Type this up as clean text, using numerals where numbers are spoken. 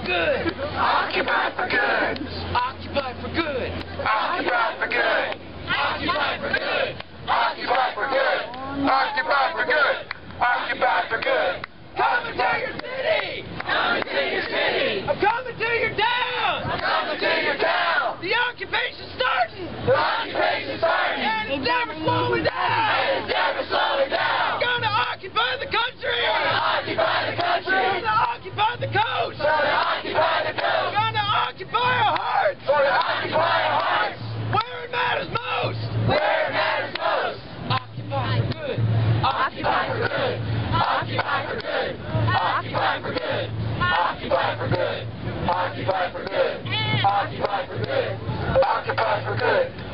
good. Occupy for good. Occupy for good. Occupy for good. Occupy for good. Occupy for good. Occupy for good. Occupy for good. Coming to your city. Coming to your city. I'm coming to your town. I'm coming to your town. The occupation's starting. The occupation's starting. And it's never slowing down. And it's never slowing down. Gonna occupy the country. Gonna occupy the country. Gonna occupy the coast. Gonna occupy the coast. Gonna occupy our hearts. Gonna occupy our hearts. Where it matters most. Where it matters most. Occupy for good. Occupy for good. Occupy for good. Occupy for good. Occupy for good. Occupy for good. Occupy for good. Occupy for good.